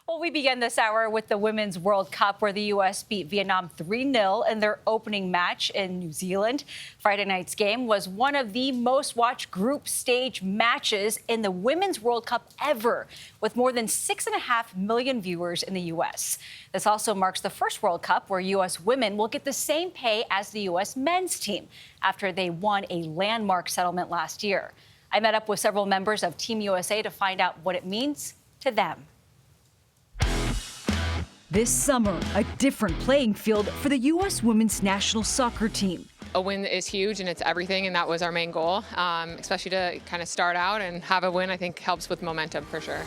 Well, we begin this hour with the Women's World Cup, where the U.S. beat Vietnam 3-0 in their opening match in New Zealand. Friday night's game was one of the most watched group stage matches in the Women's World Cup ever, with more than 6.5 million viewers in the U.S. This also marks the first World Cup where U.S. women will get the same pay as the U.S. men's team after they won a landmark settlement last year. I met up with several members of Team USA to find out what it means to them. This summer, a different playing field for the U.S. women's national soccer team. A win is huge, and it's everything, and that was our main goal, especially to kind of start out and have a win. I think helps with momentum for sure.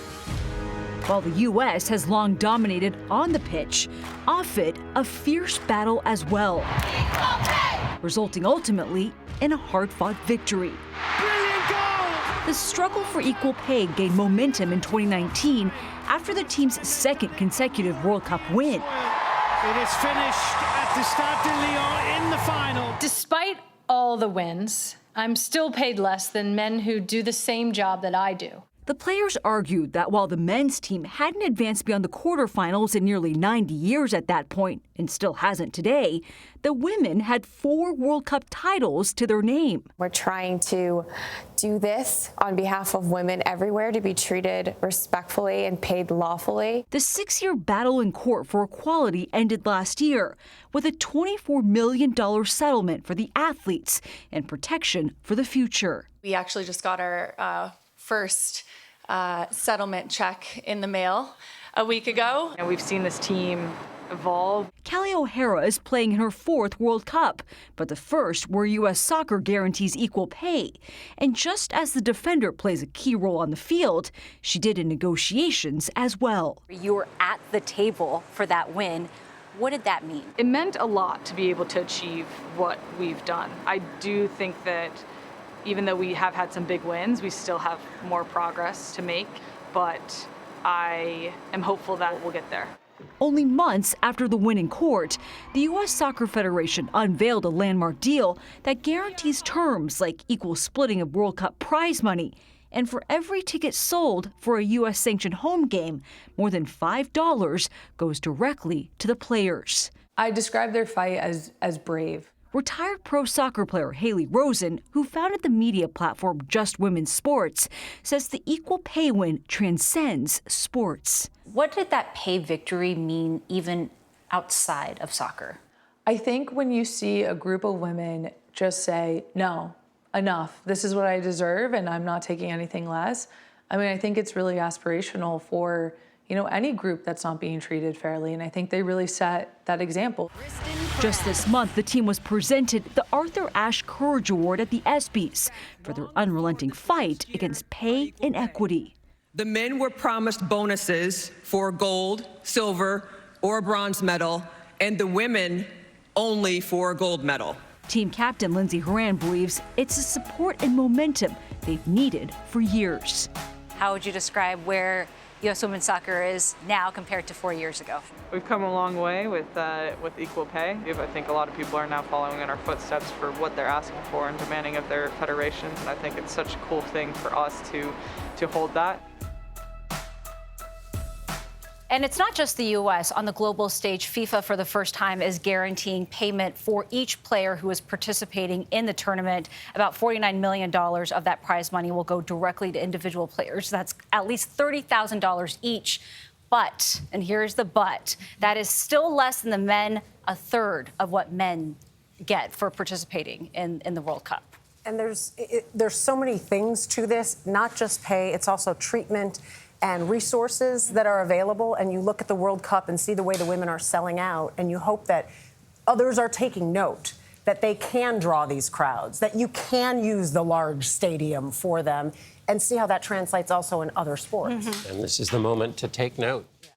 While the U.S. has long dominated on the pitch, off it, a fierce battle as well, resulting ultimately in a hard-fought victory. Brilliant goal! The struggle for equal pay gained momentum in 2019 after the team's second consecutive World Cup win. It is finished at the Stade de Lyon in the final. Despite all the wins, I'm still paid less than men who do the same job that I do. The players argued that while the men's team hadn't advanced beyond the quarterfinals in nearly 90 years at that point, and still hasn't today, the women had 4 World Cup titles to their name. We're trying to do this on behalf of women everywhere to be treated respectfully and paid lawfully. The 6-year battle in court for equality ended last year with a $24 million settlement for the athletes and protection for the future. We actually just got our first settlement check in the mail a week ago. And we've seen this team evolve. Kelly O'Hara is playing in her 4th World Cup, but the first where U.S. soccer guarantees equal pay. And just as the defender plays a key role on the field, she did in negotiations as well. You were at the table for that win. What did that mean? It meant a lot to be able to achieve what we've done. I do think that even though we have had some big wins, we still have more progress to make, but I am hopeful that we'll get there. Only months after the win in court, the U.S. Soccer Federation unveiled a landmark deal that guarantees terms like equal splitting of World Cup prize money. And for every ticket sold for a U.S.-sanctioned home game, more than $5 goes directly to the players. I describe their fight as brave. Retired pro soccer player Haley Rosen, who founded the media platform Just Women's Sports, says the equal pay win transcends sports. What did that pay victory mean even outside of soccer? I think when you see a group of women just say, no, enough, this is what I deserve and I'm not taking anything less. I mean, I think it's really aspirational for any group that's not being treated fairly, and I think they really set that example. Just this month, the team was presented the Arthur Ashe Courage Award at the ESPYs for their unrelenting fight against pay inequity. The men were promised bonuses for a gold, silver, or a bronze medal, and the women only for a gold medal. Team captain Lindsey Horan believes it's a support and momentum they've needed for years. How would you describe where U.S. women's soccer is now compared to 4 years ago? We've come a long way with equal pay. I think a lot of people are now following in our footsteps for what they're asking for and demanding of their federations, and I think it's such a cool thing for us to hold that. And it's not just the U.S. On the global stage, FIFA for the first time is guaranteeing payment for each player who is participating in the tournament. About $49 million of that prize money will go directly to individual players. That's at least $30,000 each. But, and here's the but, that is still less than the men, a third of what men get for participating in the World Cup. And there's so many things to this, not just pay, it's also treatment and resources that are available. And you look at the World Cup and see the way the women are selling out, and you hope that others are taking note, that they can draw these crowds, that you can use the large stadium for them, and see how that translates also in other sports. And this is the moment to take note.